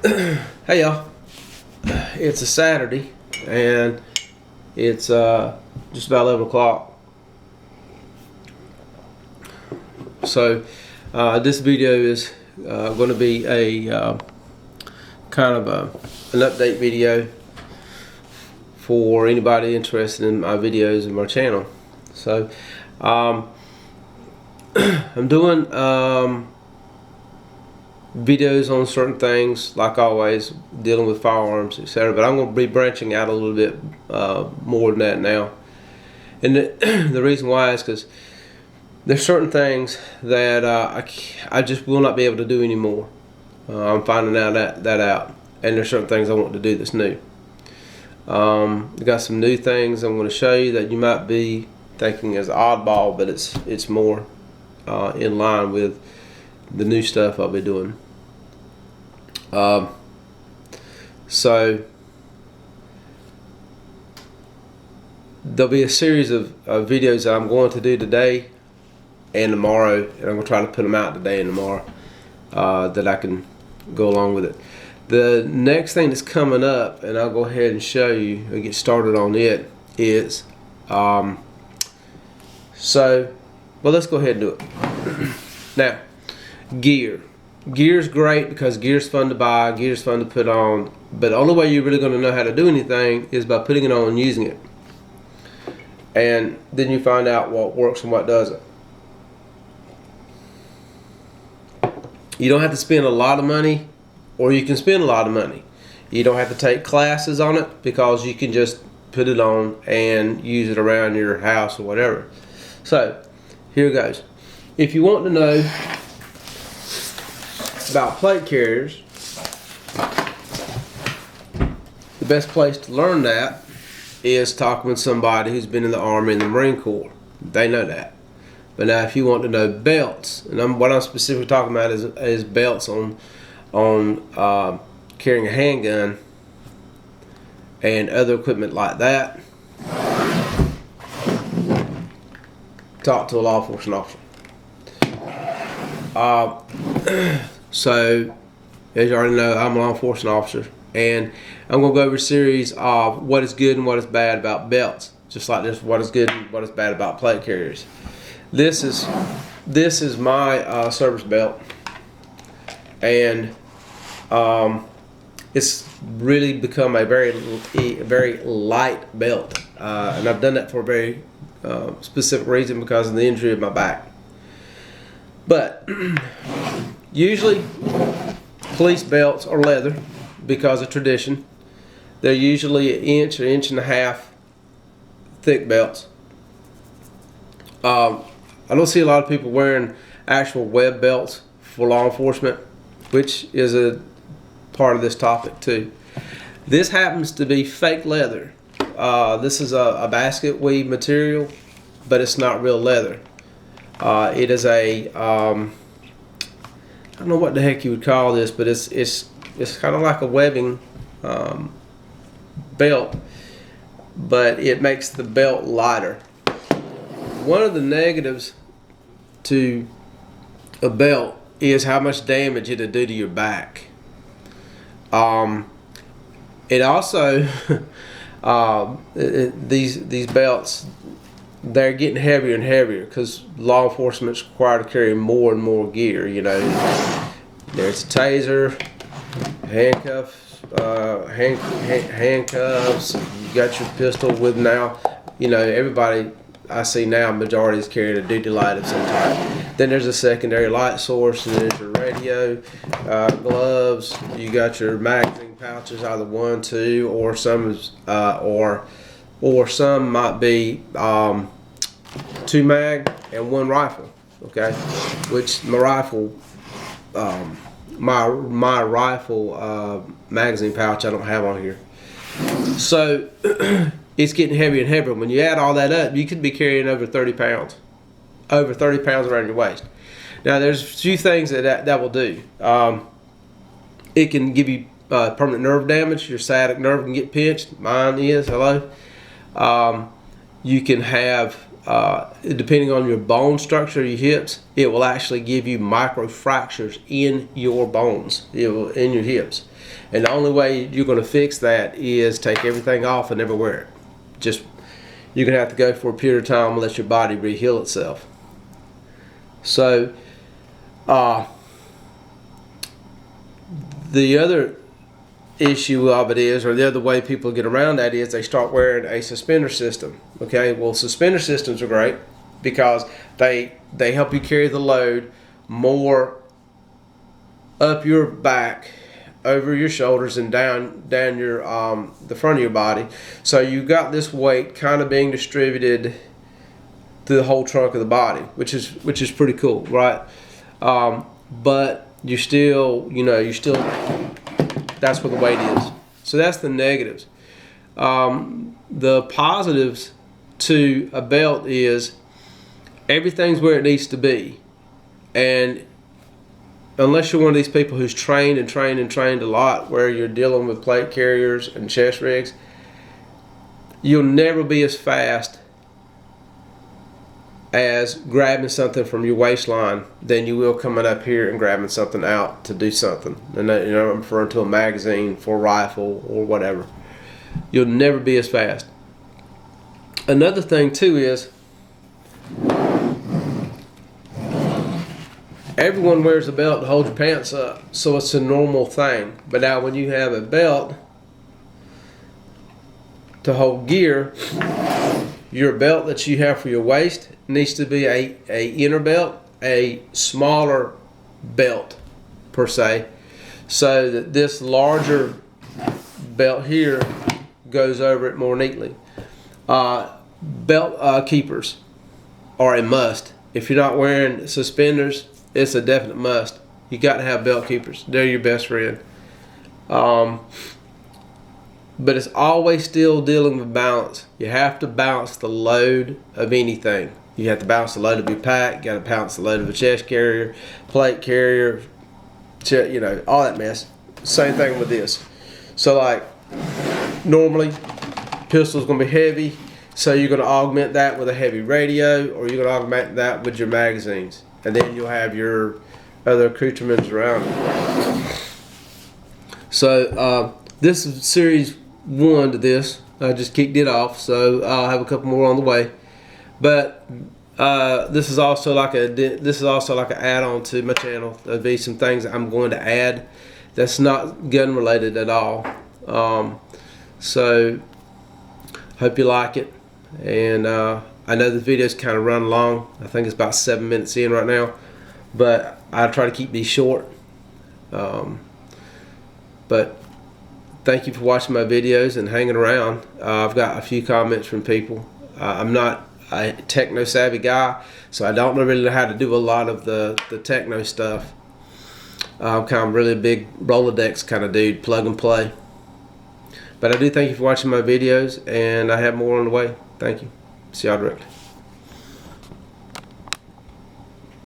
Hey y'all, it's a Saturday and it's just about 11 o'clock. So this video is going to be a kind of an update video for anybody interested in my videos and my channel. So I'm doing videos on certain things, like always, dealing with firearms, etc. But I'm going to be branching out a little bit more than that now. And the reason why is because there's certain things that I just will not be able to do anymore. I'm finding out that out. And there's certain things I want to do that's new. I've got some new things I'm going to show you that you might be thinking is oddball, but it's more in line with the new stuff I'll be doing. So there'll be a series of videos that I'm going to do today and tomorrow, and I'm going to try to put them out today and tomorrow that I can go along with it. The next thing that's coming up, and I'll go ahead and show you and get started on it, is well, let's go ahead and do it. Now, gear. Gear's great because gear's fun to buy, gear's fun to put on, but the only way you're really going to know how to do anything is by putting it on and using it. And then you find out what works and what doesn't. You don't have to spend a lot of money, or you can spend a lot of money. You don't have to take classes on it because you can just put it on and use it around your house or whatever. So, here goes. If you want to know about plate carriers, the best place to learn that is talking with somebody who's been in the Army and the Marine Corps. They know that. But now if you want to know belts, and what I'm specifically talking about is belts on carrying a handgun and other equipment like that, talk to a law enforcement officer. So, as you already know, I'm a law enforcement officer, and I'm going to go over a series of what is good and what is bad about belts, just like this, what is good and what is bad about plate carriers. This is my service belt, and it's really become a very light belt, and I've done that for a very specific reason, because of the injury of my back. But usually police belts are leather because of tradition. They're usually an inch or inch and a half thick belts. I don't see a lot of people wearing actual web belts for law enforcement, which is a part of this topic too. This happens to be fake leather. This is a basket weave material, but it's not real leather. It is a I don't know what the heck you would call this, but it's kind of like a webbing belt, but it makes the belt lighter. One of the negatives to a belt is how much damage it'll do to your back. It also these belts, they're getting heavier and heavier because law enforcement is required to carry more and more gear. You know, there's a taser, handcuffs. You got your pistol with now. You know, everybody I see now, majority is carrying a duty light of some type. Then there's a secondary light source, and there's your radio, gloves. You got your magazine pouches, either 1, 2, or some or some might be 2 mag and 1 rifle. Okay, which my rifle, my rifle magazine pouch I don't have on here. So it's getting heavier and heavier. When you add all that up, you could be carrying over 30 pounds. Over 30 pounds around your waist. Now, there's a few things that will do. It can give you permanent nerve damage. Your sciatic nerve can get pinched. Mine is. Hello. You can have depending on your bone structure, your hips, it will actually give you micro fractures in your bones, in your hips. And the only way you're going to fix that is take everything off and never wear it. Just, you're going to have to go for a period of time and let your body re-heal itself. So, the other issue of it is, or the other way people get around that is, they start wearing a suspender system. Okay, well, suspender systems are great because they help you carry the load more up your back, over your shoulders, and down your the front of your body. So you've got this weight kind of being distributed through the whole trunk of the body, which is pretty cool, right? But you still, that's where the weight is. So that's the negatives. The positives to a belt is everything's where it needs to be. And unless you're one of these people who's trained a lot, where you're dealing with plate carriers and chest rigs, you'll never be as fast as grabbing something from your waistline than you will coming up here and grabbing something out to do something. And I'm referring to a magazine for a rifle or whatever. You'll never be as fast. Another thing too is everyone wears a belt to hold your pants up, so it's a normal thing. But now when you have a belt to hold gear, your belt that you have for your waist needs to be a inner belt, a smaller belt per se, so that this larger belt here goes over it more neatly. Belt keepers are a must. If you're not wearing suspenders, it's a definite must. You got to have belt keepers. They're your best friend. But it's always still dealing with balance. You have to balance the load of anything. You have to balance the load of your pack. You got to balance the load of a chest carrier, plate carrier, all that mess. Same thing with this. So like, normally, pistol's going to be heavy, so you're going to augment that with a heavy radio, or you're going to augment that with your magazines. And then you'll have your other accoutrements around it. So this is series 1 to this. I just kicked it off, so I'll have a couple more on the way. But this is also like an add-on to my channel. There'll be some things I'm going to add that's not gun related at all. So hope you like it. And I know the video's kind of run long. I think it's about 7 minutes in right now, but I try to keep these short. But thank you for watching my videos and hanging around. I've got a few comments from people. I'm not a techno savvy guy, so I don't really know how to do a lot of the techno stuff. I'm kind of really a big Rolodex kind of dude, plug and play. But I do thank you for watching my videos, and I have more on the way. Thank you. See y'all directly.